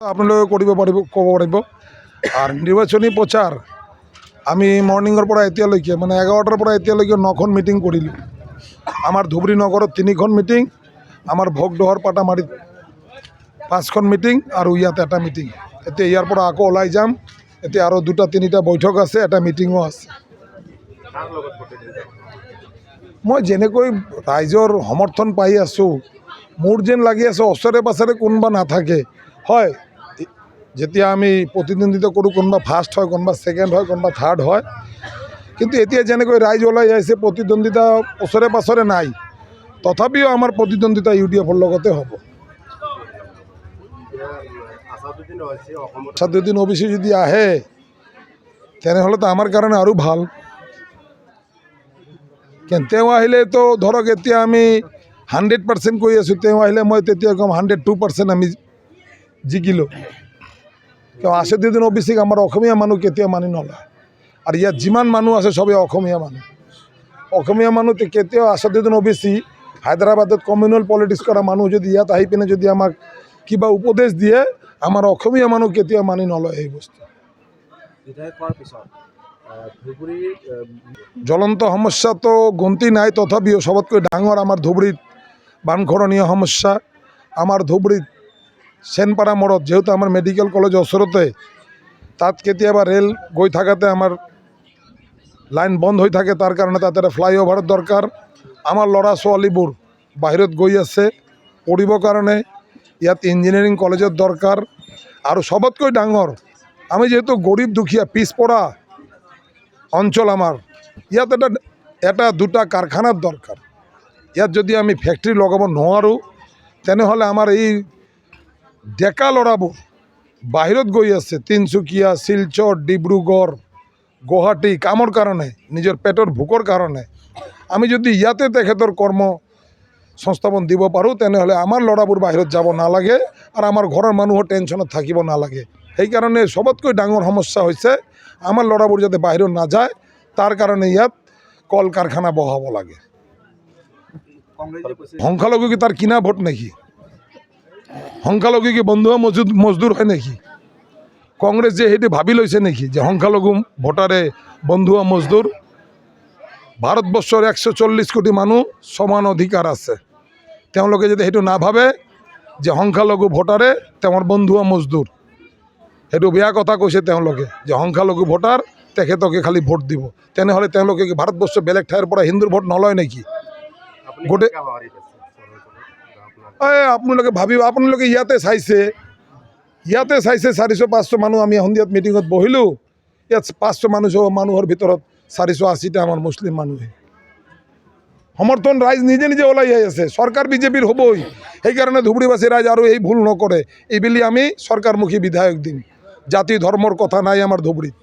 আপোনালোকে কৰিব পাৰিব ক'ব পাৰিব। আৰু নিৰ্বাচনী প্ৰচাৰ আমি মৰ্ণিঙৰ পৰা এতিয়ালৈকে মানে 11টাৰ পৰা এতিয়ালৈকে 9খন মিটিং কৰিলোঁ। আমাৰ ধুবুৰী নগৰত 3খন মিটিং, আমাৰ ভোগদহৰ পাটামাৰিত 5খন মিটিং আৰু ইয়াত এটা মিটিং। এতিয়া ইয়াৰ পৰা আকৌ ওলাই যাম। এতিয়া আৰু 2-3টা বৈঠক আছে, এটা মিটিঙো আছে। মই যেনেকৈ ৰাইজৰ সমৰ্থন পাই আছোঁ, মোৰ যেন লাগি আছে ওচৰে পাছৰে কোনোবা নাথাকে। হয়, যেতিয়া আমি প্ৰতিদ্বন্দ্বিতা কৰোঁ কোনোবা ফাৰ্ষ্ট হয়, কোনোবা ছেকেণ্ড হয়, কোনোবা থাৰ্ড হয়, কিন্তু এতিয়া যেনেকৈ ৰাইজ ওলাই আহিছে প্ৰতিদ্বন্দ্বিতা ওচৰে পাছৰে নাই। তথাপিও আমাৰ প্ৰতিদ্বন্দ্বিতা UDFৰ লগতে হ'ব। আছাদুদ্দিন OBC যদি আহে তেনেহ'লেতো আমাৰ কাৰণে আৰু ভাল। কিন্তু তেওঁ আহিলেতো ধৰক এতিয়া আমি 100% কৈ আছোঁ, তেওঁ আহিলে মই তেতিয়া ক'ম 102% আমি জিকিলোঁ। তেওঁ আছাদুদ্দিন OBCক আমাৰ অসমীয়া মানুহ কেতিয়াও মানি নলয়। আৰু ইয়াত যিমান মানুহ আছে চবেই অসমীয়া মানুহ। অসমীয়া মানুহ কেতিয়াও আছাদুদ্দিন OBC হায়দৰাবাদত কমিউনেল পলিটিক্স কৰা মানুহ যদি ইয়াত আহি পিনে যদি আমাক কিবা উপদেশ দিয়ে, আমাৰ অসমীয়া মানুহ কেতিয়াও মানি নলয় এই বস্তু। জ্বলন্ত সমস্যাটো গন্তি নাই, তথাপিও সবতকৈ ডাঙৰ আমাৰ ধুবুৰীত বানখৰণীয় সমস্যা। আমাৰ ধুবুৰীত চেনপাৰা মোড়ত যেহেতু আমাৰ মেডিকেল কলেজৰ ওচৰতে, তাত কেতিয়াবা ৰেল গৈ থাকাতে আমাৰ লাইন বন্ধ হৈ থাকে, তাৰ কাৰণে তাত এটা ফ্লাইঅভাৰৰ দৰকাৰ। আমাৰ ল'ৰা ছোৱালীবোৰ বাহিৰত গৈ আছে পঢ়িবৰ কাৰণে, ইয়াত ইঞ্জিনিয়াৰিং কলেজৰ দৰকাৰ। আৰু সবতকৈ ডাঙৰ, আমি যেহেতু গৰীব দুখীয়া পিছপৰা অঞ্চল, আমাৰ ইয়াত এটা 2টা কাৰখানাৰ দৰকাৰ। ইয়াত যদি আমি ফেক্টৰী লগাব নোৱাৰোঁ তেনেহ'লে আমাৰ এই ডেকা ল'ৰাবোৰ বাহিৰত গৈ আছে, তিনচুকীয়া, শিলচৰ, ডিব্ৰুগড়, গুৱাহাটী কামৰ কাৰণে, নিজৰ পেটৰ ভোকৰ কাৰণে। আমি যদি ইয়াতে তেখেতৰ কৰ্ম সংস্থাপন দিব পাৰোঁ তেনেহ'লে আমাৰ ল'ৰাবোৰ বাহিৰত যাব নালাগে আৰু আমাৰ ঘৰৰ মানুহৰ টেনশ্যনত থাকিব নালাগে। সেইকাৰণে সবতকৈ ডাঙৰ সমস্যা হৈছে আমাৰ ল'ৰাবোৰ যাতে বাহিৰত নাযায়, তাৰ কাৰণে ইয়াত কল কাৰখানা বহাব লাগে। সংখ্যালঘু কি তাৰ কিনা ভোট নেকি? সংখ্যালঘু কি বন্ধুৱা মজদুৰ হয় নেকি? কংগ্ৰেছ যে সেইটো ভাবি লৈছে নেকি যে সংখ্যালঘু ভোটাৰে বন্ধুৱা মজদুৰ? ভাৰতবৰ্ষৰ 140 কোটি মানুহ সমান অধিকাৰ আছে। তেওঁলোকে যদি সেইটো নাভাবে যে সংখ্যালঘু ভোটাৰে তেওঁৰ বন্ধুৱা মজদুৰ, সেইটো বেয়া কথা কৈছে তেওঁলোকে, যে সংখ্যালঘু ভোটাৰ তেখেতকে খালি ভোট দিব। তেনেহ'লে তেওঁলোকে কি ভাৰতবৰ্ষৰ বেলেগ ঠাইৰ পৰা হিন্দুৰ ভোট নলয় নেকি? গোটেই আপোনালোকে ভাবিব, আপোনালোকে ইয়াতে চাইছে 400-500 মানুহ। আমি সন্ধিয়াত মিটিঙত বহিলোঁ, ইয়াত 500 মানুহৰ ভিতৰত 480টা আমাৰ মুছলিম মানুহে সমৰ্থন। ৰাইজ নিজে নিজে ওলাই আহি আছে, চৰকাৰ বিজেপিৰ হ'বই। সেইকাৰণে ধুবুৰীবাসী ৰাইজ আৰু এই ভুল নকৰে, এইবুলি আমি চৰকাৰমুখী বিধায়ক দিম। জাতি ধৰ্মৰ কথা নাই আমাৰ ধুবুৰীত।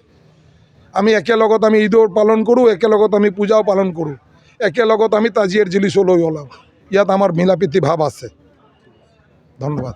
আমি একেলগত আমি ঈদো পালন কৰোঁ, একেলগত আমি পূজাও পালন কৰোঁ, একেলগত আমি তাজিয়াৰ জিলিচো লৈ ওলাওঁ। ইয়াত আমাৰ মিলাপ্ৰীতি ভাৱ আছে। ধন্যবাদ।